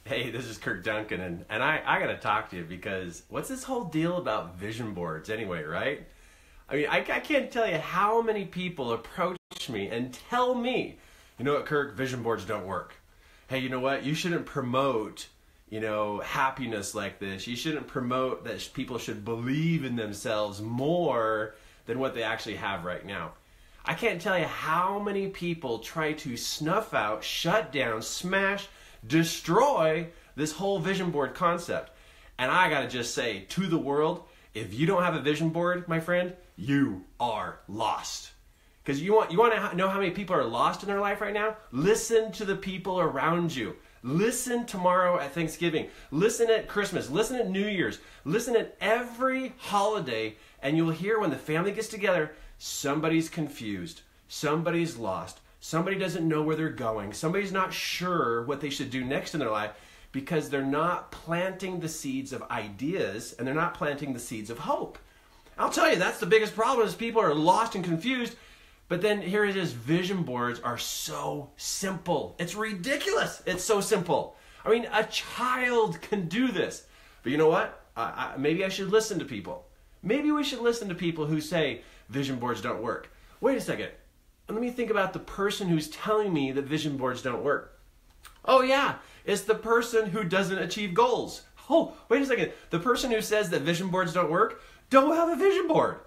Hey, this is Kirk Duncan, and I got to talk to you because what's this whole deal about vision boards anyway, right? I mean, I can't tell you how many people approach me and tell me, you know what, Kirk, vision boards don't work. Hey, you know what, you shouldn't promote, happiness like this. You shouldn't promote that people should believe in themselves more than what they actually have right now. I can't tell you how many people try to snuff out, shut down, smash, destroy this whole vision board concept. And I gotta just say to the world, if you don't have a vision board, my friend, you are lost. Because you want to know how many people are lost in their life right now? Listen to the people around you. Listen tomorrow at Thanksgiving. Listen at Christmas. Listen at New Year's. Listen at every holiday, and you'll hear when the family gets together, somebody's confused, somebody's lost, somebody doesn't know where they're going, somebody's not sure what they should do next in their life because they're not planting the seeds of ideas and they're not planting the seeds of hope. I'll tell you, that's the biggest problem is people are lost and confused. But then here it is, vision boards are so simple. It's ridiculous. It's so simple. I mean, a child can do this. But you know what? Maybe I should listen to people. Maybe we should listen to people who say vision boards don't work. Wait a second. Let me think about the person who's telling me that vision boards don't work. Oh yeah, it's the person who doesn't achieve goals. Oh, wait a second. The person who says that vision boards don't work don't have a vision board.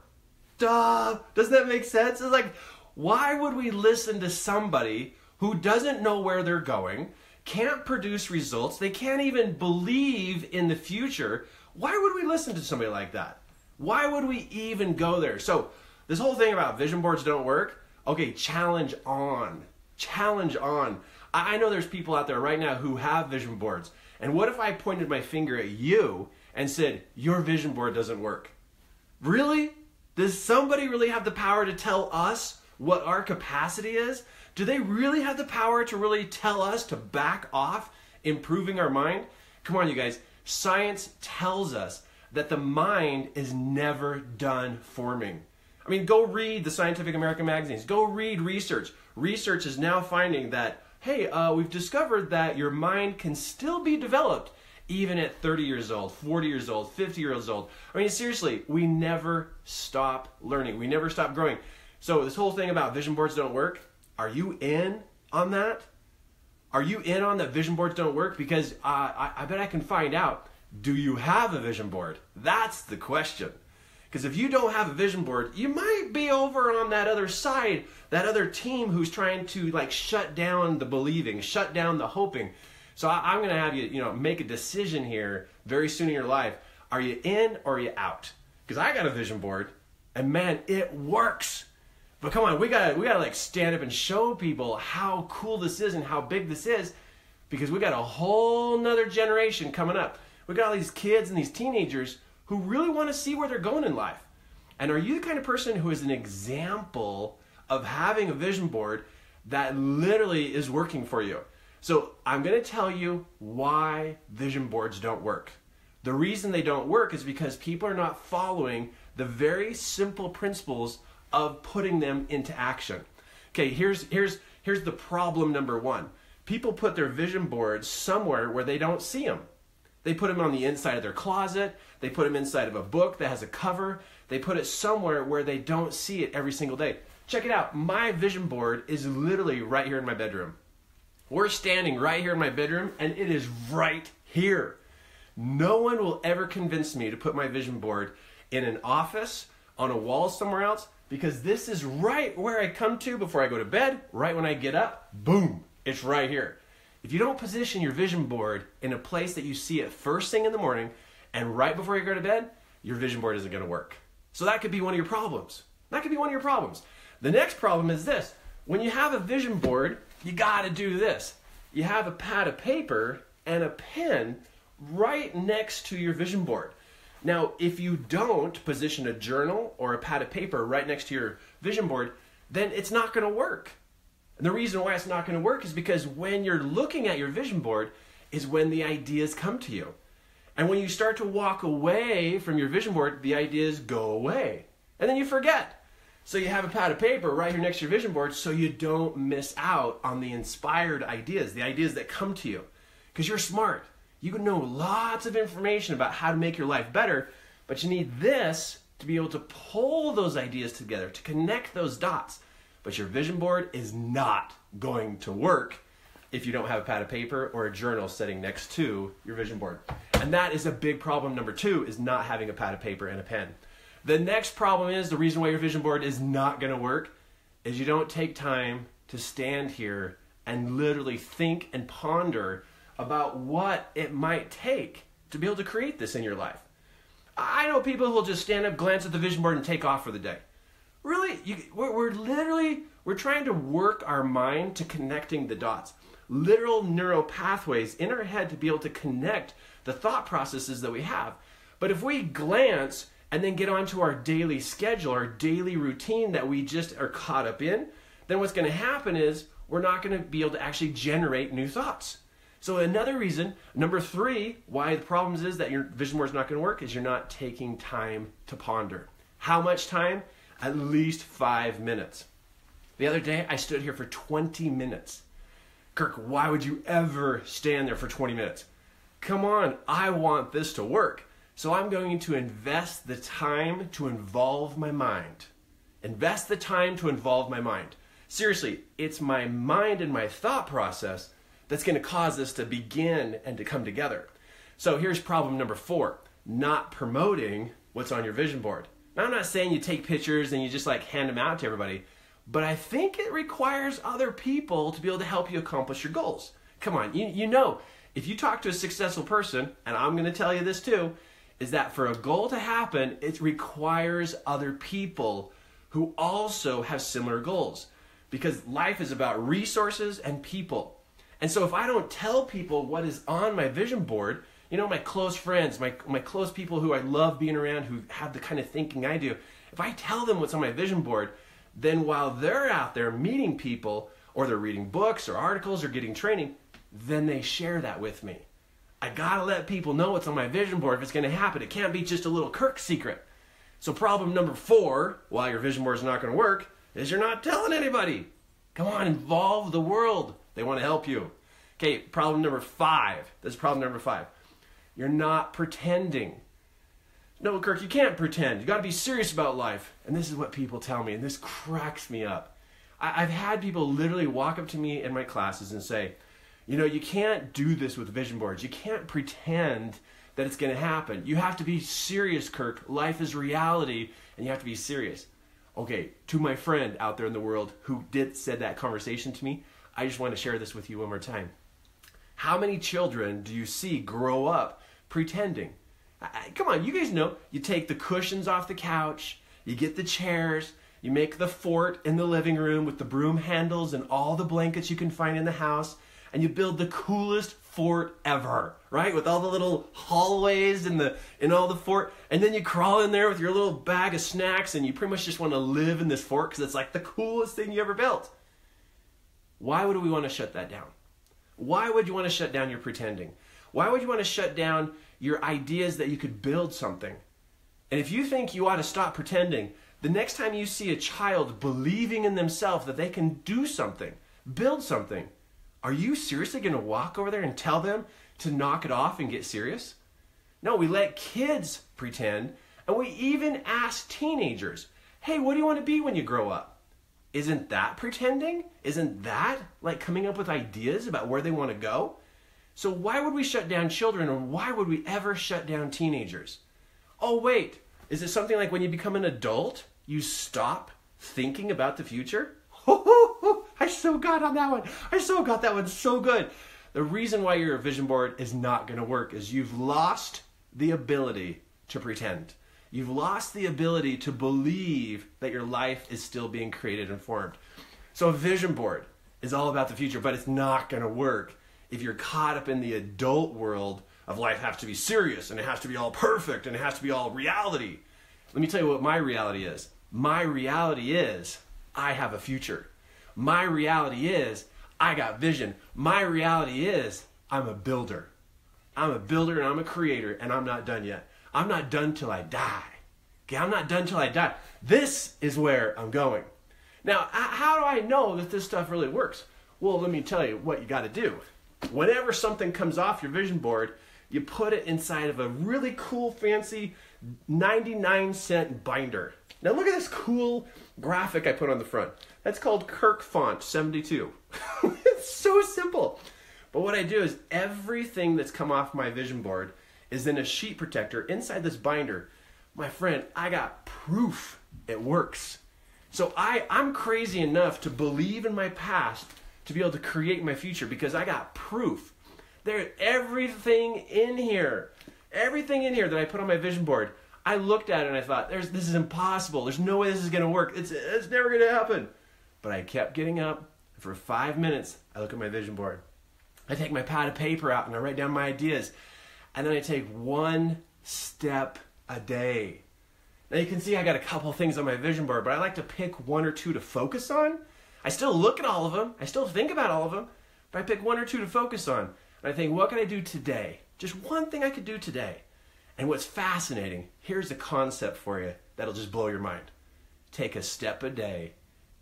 Duh. Doesn't that make sense? It's like, why would we listen to somebody who doesn't know where they're going, can't produce results, they can't even believe in the future? Why would we listen to somebody like that? Why would we even go there? So this whole thing about vision boards don't work, okay, challenge on. Challenge on. I know there's people out there right now who have vision boards. And what if I pointed my finger at you and said, your vision board doesn't work? Really? Does somebody really have the power to tell us what our capacity is? Do they really have the power to really tell us to back off improving our mind? Come on, you guys. Science tells us that the mind is never done forming. I mean, go read the Scientific American magazines. Go read research. Research is now finding that, hey, we've discovered that your mind can still be developed even at 30 years old, 40 years old, 50 years old. I mean, seriously, we never stop learning. We never stop growing. So this whole thing about vision boards don't work, are you in on that? Are you in on that vision boards don't work? Because I bet I can find out, do you have a vision board? That's the question. Because if you don't have a vision board, you might be over on that other side, that other team who's trying to like shut down the believing, shut down the hoping. So I'm going to have you, make a decision here very soon in your life. Are you in or are you out? Because I got a vision board, and man, it works. But come on, we gotta like stand up and show people how cool this is and how big this is, because we got a whole nother generation coming up. We got all these kids and these teenagers who really want to see where they're going in life. And are you the kind of person who is an example of having a vision board that literally is working for you? So I'm going to tell you why vision boards don't work. The reason they don't work is because people are not following the very simple principles of putting them into action. Okay, here's the problem number one. People put their vision boards somewhere where they don't see them. They put them on the inside of their closet. They put them inside of a book that has a cover. They put it somewhere where they don't see it every single day. Check it out. My vision board is literally right here in my bedroom. We're standing right here in my bedroom, and it is right here. No one will ever convince me to put my vision board in an office, on a wall somewhere else, because this is right where I come to before I go to bed, right when I get up, boom, it's right here. If you don't position your vision board in a place that you see it first thing in the morning and right before you go to bed, your vision board isn't going to work. So that could be one of your problems. That could be one of your problems. The next problem is this. When you have a vision board, you got to do this. You have a pad of paper and a pen right next to your vision board. Now, if you don't position a journal or a pad of paper right next to your vision board, then it's not going to work. And the reason why it's not going to work is because when you're looking at your vision board is when the ideas come to you. And when you start to walk away from your vision board, the ideas go away. And then you forget. So you have a pad of paper right here next to your vision board so you don't miss out on the inspired ideas, the ideas that come to you. because you're smart. You can know lots of information about how to make your life better, but you need this to be able to pull those ideas together, to connect those dots. But your vision board is not going to work if you don't have a pad of paper or a journal sitting next to your vision board. And that is a big problem. Number 2 is not having a pad of paper and a pen. The next problem is, the reason why your vision board is not going to work is you don't take time to stand here and literally think and ponder about what it might take to be able to create this in your life. I know people who will just stand up, glance at the vision board, and take off for the day. Really, we're trying to work our mind to connecting the dots. Literal neural pathways in our head to be able to connect the thought processes that we have. But if we glance and then get onto our daily schedule, our daily routine that we just are caught up in, then what's going to happen is we're not going to be able to actually generate new thoughts. So another reason, number 3, why the problem is that your vision board is not going to work is you're not taking time to ponder. How much time? At least 5 minutes. The other day, I stood here for 20 minutes. Kirk, why would you ever stand there for 20 minutes? Come on, I want this to work. So I'm going to invest the time to involve my mind. Invest the time to involve my mind. Seriously, it's my mind and my thought process that's going to cause this to begin and to come together. So here's problem number 4, not promoting what's on your vision board. Now, I'm not saying you take pictures and you just like hand them out to everybody, but I think it requires other people to be able to help you accomplish your goals. Come on, you know, if you talk to a successful person, and I'm going to tell you this too, is that for a goal to happen, it requires other people who also have similar goals. Because life is about resources and people. And so if I don't tell people what is on my vision board, you know, my close friends, my close people who I love being around, who have the kind of thinking I do, if I tell them what's on my vision board, then while they're out there meeting people, or they're reading books or articles or getting training, then they share that with me. I gotta let people know what's on my vision board if it's gonna happen. It can't be just a little Kirk secret. So problem number 4, why your vision board is not gonna work, is you're not telling anybody. Come on, involve the world. They want to help you. Okay, problem number 5. This is problem number 5. You're not pretending. No, Kirk, you can't pretend. You got to be serious about life. And this is what people tell me, and this cracks me up. I've had people literally walk up to me in my classes and say, you know, you can't do this with vision boards. You can't pretend that it's going to happen. You have to be serious, Kirk. Life is reality, and you have to be serious. Okay, to my friend out there in the world who said that conversation to me, I just want to share this with you one more time. How many children do you see grow up pretending? Come on, you guys know, you take the cushions off the couch, you get the chairs, you make the fort in the living room with the broom handles and all the blankets you can find in the house, and you build the coolest fort ever, right? With all the little hallways and all the fort, and then you crawl in there with your little bag of snacks, and you pretty much just want to live in this fort because it's like the coolest thing you ever built. Why would we want to shut that down? Why would you want to shut down your pretending? Why would you want to shut down your ideas that you could build something? And if you think you ought to stop pretending, the next time you see a child believing in themselves that they can do something, build something, are you seriously going to walk over there and tell them to knock it off and get serious? No, we let kids pretend, and we even ask teenagers, hey, what do you want to be when you grow up? Isn't that pretending? Isn't that like coming up with ideas about where they want to go? So why would we shut down children, or why would we ever shut down teenagers? Oh, wait, is it something like when you become an adult, you stop thinking about the future? I so got on that one. I so got that one so good. The reason why your vision board is not going to work is you've lost the ability to pretend. You've lost the ability to believe that your life is still being created and formed. So a vision board is all about the future, but it's not going to work if you're caught up in the adult world of life has to be serious, and it has to be all perfect, and it has to be all reality. Let me tell you what my reality is. My reality is I have a future. My reality is I got vision. My reality is I'm a builder. I'm a builder and I'm a creator, and I'm not done yet. I'm not done till I die. Okay, I'm not done till I die. This is where I'm going. Now, how do I know that this stuff really works? Well, let me tell you what you got to do. Whenever something comes off your vision board, you put it inside of a really cool, fancy 99-cent binder. Now look at this cool graphic I put on the front. That's called Kirk Font 72. It's so simple. But what I do is everything that's come off my vision board is in a sheet protector inside this binder. My friend, I got proof it works. So I'm crazy enough to believe in my past to be able to create my future because I got proof. Everything in here that I put on my vision board, I looked at it and I thought, this is impossible. There's no way this is going to work. It's never going to happen. But I kept getting up. For 5 minutes, I look at my vision board. I take my pad of paper out and I write down my ideas. And then I take one step a day. Now you can see I got a couple things on my vision board, but I like to pick one or two to focus on. I still look at all of them. I still think about all of them. But I pick one or two to focus on. And I think, what can I do today? Just one thing I could do today. And what's fascinating, here's a concept for you that'll just blow your mind. Take a step a day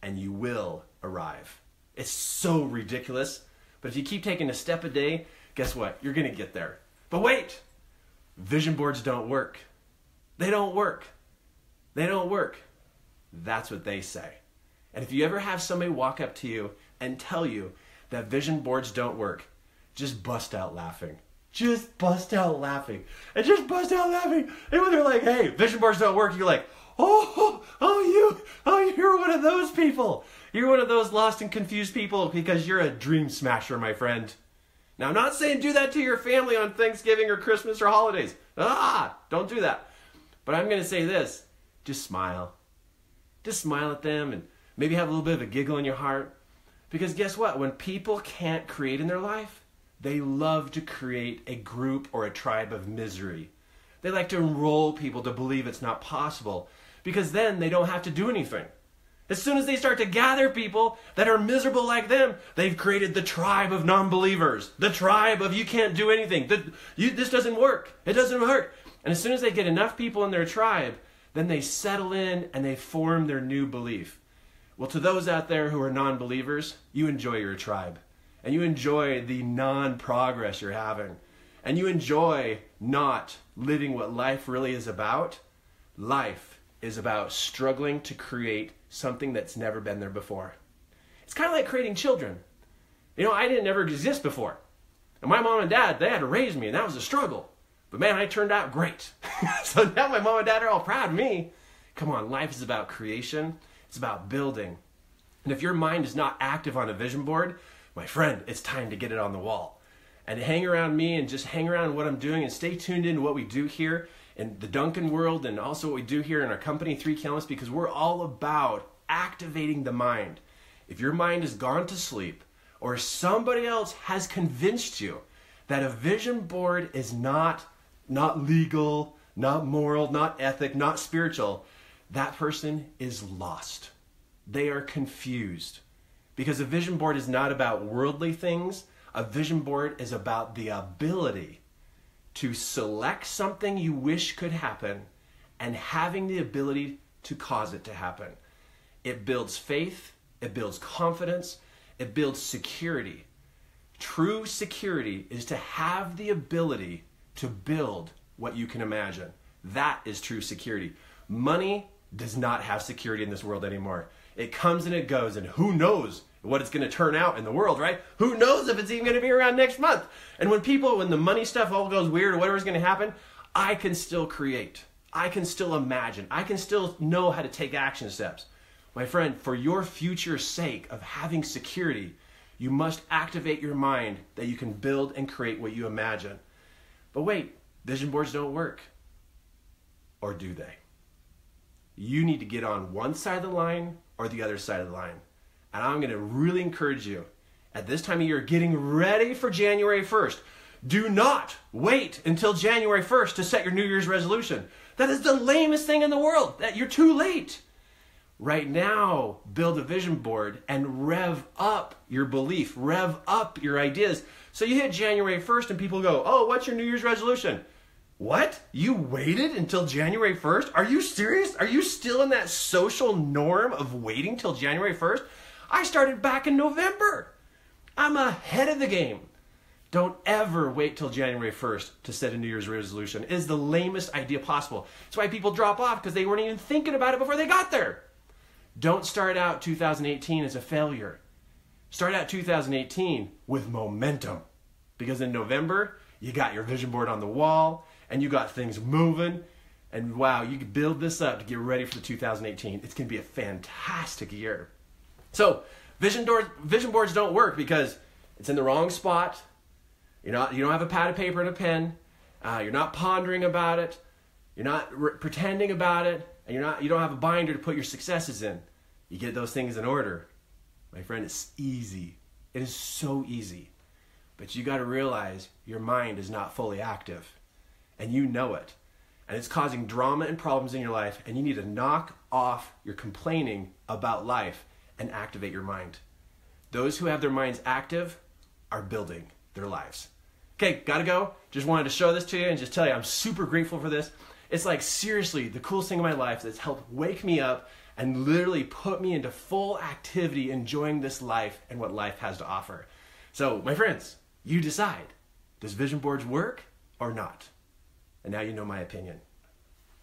and you will arrive. It's so ridiculous. But if you keep taking a step a day, guess what? You're going to get there. But wait, vision boards don't work. They don't work. They don't work. That's what they say. And if you ever have somebody walk up to you and tell you that vision boards don't work, just bust out laughing. Just bust out laughing. And just bust out laughing. And when they're like, hey, vision boards don't work, you're like, you're one of those people. You're one of those lost and confused people because you're a dream smasher, my friend. Now, I'm not saying do that to your family on Thanksgiving or Christmas or holidays. Don't do that. But I'm going to say this. Just smile. Just smile at them and maybe have a little bit of a giggle in your heart. Because guess what? When people can't create in their life, they love to create a group or a tribe of misery. They like to enroll people to believe it's not possible because then they don't have to do anything. As soon as they start to gather people that are miserable like them, they've created the tribe of non-believers. The tribe of you can't do anything. This doesn't work. It doesn't work. And as soon as they get enough people in their tribe, then they settle in and they form their new belief. Well, to those out there who are non-believers, you enjoy your tribe. And you enjoy the non-progress you're having. And you enjoy not living what life really is about. Life is about struggling to create something that's never been there before. It's kind of like creating children. You know, I didn't ever exist before. And my mom and dad, they had to raise me, and that was a struggle. But man, I turned out great. So now my mom and dad are all proud of me. Come on, life is about creation. It's about building. And if your mind is not active on a vision board, my friend, it's time to get it on the wall. And hang around me and just hang around what I'm doing and stay tuned into what we do here in the Duncan world and also what we do here in our company, 3 Countless, because we're all about activating the mind. If your mind has gone to sleep or somebody else has convinced you that a vision board is not legal, not moral, not ethic, not spiritual, that person is lost. They are confused. Because a vision board is not about worldly things. A vision board is about the ability to select something you wish could happen and having the ability to cause it to happen. It builds faith, it builds confidence, it builds security. True security is to have the ability to build what you can imagine. That is true security. Money does not have security in this world anymore. It comes and it goes, and who knows what it's going to turn out in the world, right? Who knows if it's even going to be around next month? And when the money stuff all goes weird or whatever's going to happen, I can still create. I can still imagine. I can still know how to take action steps. My friend, for your future's sake of having security, you must activate your mind that you can build and create what you imagine. But wait, vision boards don't work. Or do they? You need to get on one side of the line or the other side of the line. And I'm going to really encourage you at this time of year, getting ready for January 1st. Do not wait until January 1st to set your New Year's resolution. That is the lamest thing in the world. That you're too late. Right now, build a vision board and rev up your belief, rev up your ideas. So you hit January 1st and people go, oh, what's your New Year's resolution? What? You waited until January 1st? Are you serious? Are you still in that social norm of waiting till January 1st? I started back in November. I'm ahead of the game. Don't ever wait till January 1st to set a New Year's resolution. It is the lamest idea possible. That's why people drop off, because they weren't even thinking about it before they got there. Don't start out 2018 as a failure. Start out 2018 with momentum. Because in November, you got your vision board on the wall, and you got things moving, and wow, you can build this up to get ready for the 2018. It's going to be a fantastic year. So, vision boards don't work because it's in the wrong spot. You don't have a pad of paper and a pen. You're not pondering about it. You're not pretending about it, and you don't have a binder to put your successes in. You get those things in order. My friend, it's easy. It is so easy. But you got to realize your mind is not fully active, and you know it. And it's causing drama and problems in your life, and you need to knock off your complaining about life and activate your mind. Those who have their minds active are building their lives. Okay, gotta go. Just wanted to show this to you and just tell you I'm super grateful for this. It's like seriously the coolest thing in my life that's helped wake me up and literally put me into full activity enjoying this life and what life has to offer. So, my friends, you decide. Does vision boards work or not? And now you know my opinion.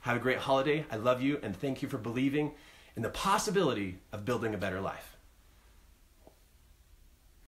Have a great holiday. I love you and thank you for believing in the possibility of building a better life.